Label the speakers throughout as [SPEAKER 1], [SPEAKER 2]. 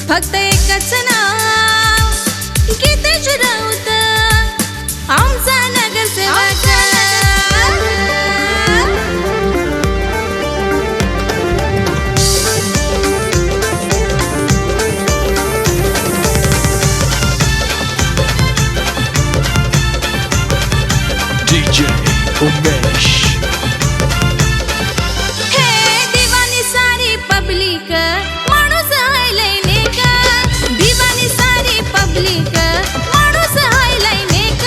[SPEAKER 1] फक्त एकच नाव गीतेश राऊत आमचा नगरसेवक
[SPEAKER 2] DJ उमेश
[SPEAKER 1] हे दिवानी सारी पब्लिक माणूस आहे लैनिक दिवानी सारी पब्लिक माणूस आहे लैनिक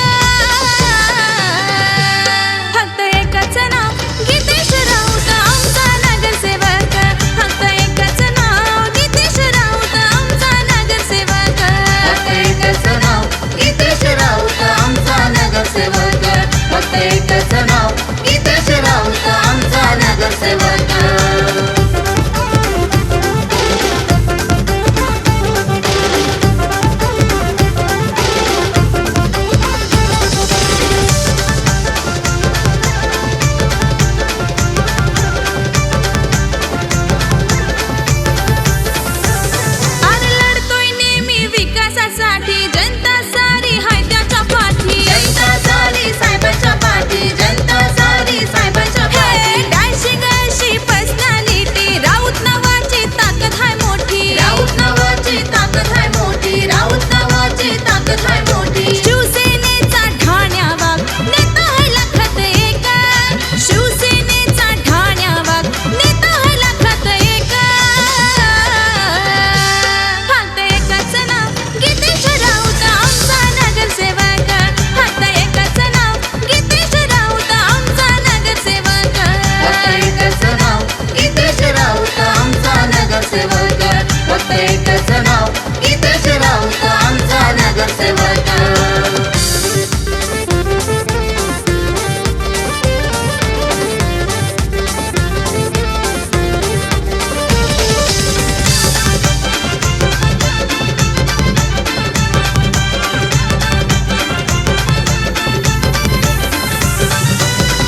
[SPEAKER 1] फक्त एकच नाव गीतेश राऊत आमचा नगरसेवक फक्त एकच नाव गीतेश राऊत आमचा नगरसेवक
[SPEAKER 3] फक्त एकच नाव गीतेश राऊत आमचा नगरसेवक फक्त एकच नाव गीतेश राऊत आमचा नगरसेवक
[SPEAKER 1] अरे लढतोय नेहमी विकासासाठी जनता सारी हाय त्याच्या पाठी
[SPEAKER 3] जनता सारी साहेबांच्या पाठी जनता सारी साहेबांच्या पाठी
[SPEAKER 1] डॅशिंग अशी पर्सनॅलिटी राऊत नावाची ताकद हाय मोठी
[SPEAKER 3] राऊत नावाची ताकद आहे मोठी राऊत नावाची ताकद आहे मोठी
[SPEAKER 1] शिवसेनेचा ठाण्या वाघ नेता आहे लखात एक शिवसेनेचा ठाण्या वाघ नेता आहे लखात एक फक्त एकच नाव गीतेश राऊत आमचा नगरसेवक फक्त एकच नाव गीतेश राऊत आमचा नगरसेवक
[SPEAKER 3] फक्त एकच नाव गीतेश राऊत आमचा नगरसेवक फक्त एकच नाव गीतेश राऊत आमचा नगरसेवक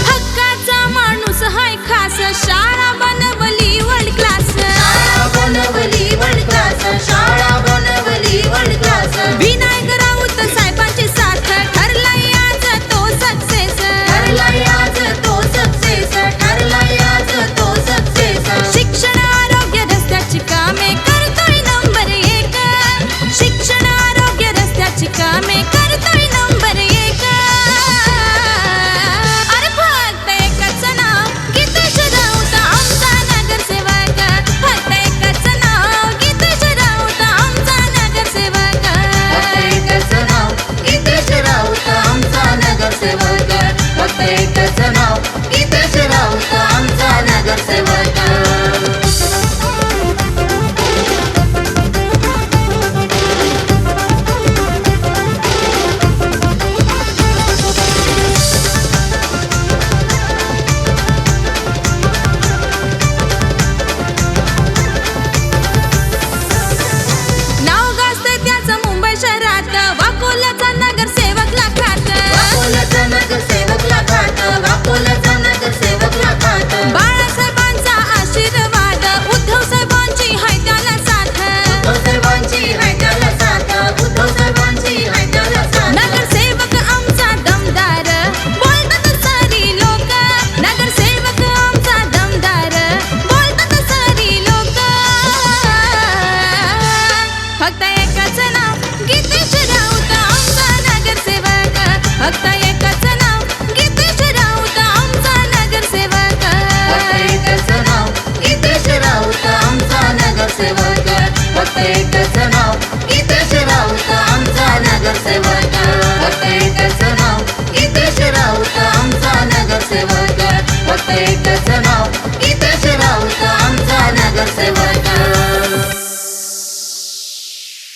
[SPEAKER 1] हक्काचा माणूस हाय खास शाळा बनवली वर्ल्ड क्लास
[SPEAKER 3] शाळा बनवली वर्ल्ड क्लास शाळा बनवली वर्ल्ड क्लास
[SPEAKER 1] विनायक राऊत साहेबांची साथ ठरलाय आज तो सक्सेस
[SPEAKER 3] ठरलाय आज तो सक्सेस ठरलाय आज तो सक्सेस
[SPEAKER 1] शिक्षण आरोग्य रस्त्याची कामे करतोय नंबर एक शिक्षण आरोग्य रस्त्याची कामे करतोय नंबर एक अरे फक्त एकच नाव गीतेश राऊत आमचा नगरसेवक फक्त एकच नाव गीतेश राऊत आमचा नगरसेवक
[SPEAKER 3] फक्त एकच नाव गीतेश राऊत आमचा नगरसेवक फक्त एकच नाव गीतेश राऊत आमचा नगरसेवक
[SPEAKER 1] नाव गाजतंय त्याचं मुंबई शहरात वाकोल्याचा नगरसेवकला खात
[SPEAKER 3] वाकोल्याचा नगरसेवकला खात वाकोल्याचा नगरसेवकला खात
[SPEAKER 1] बाळासाहेबांचा आशीर्वाद उद्धव साहेबांची हाय त्याला साथ
[SPEAKER 3] उद्धव साहेबांची हाय त्याला साथ उद्धव साहेबांची हाय त्याला साथ
[SPEAKER 1] नगरसेवक आमचा दमदार बोलतात सारी लोक नगरसेवक आमचा दमदार बोलतात सारी लोक फक्त एकच नाव गीतेश राऊत आमचा नगरसेवक फक्त एकच नाव गीतेश राऊत आमचा नगरसेवक
[SPEAKER 3] फक्त एकच नाव गीतेश राऊत आमचा नगरसेवक फक्त एकच नाव गीतेश राऊत आमचा नगरसेवक फक्त एकच नाव गीतेश राऊत आमचा नगरसेवक फक्त एकच नाव गीतेश राऊत आमचा नगरसेवक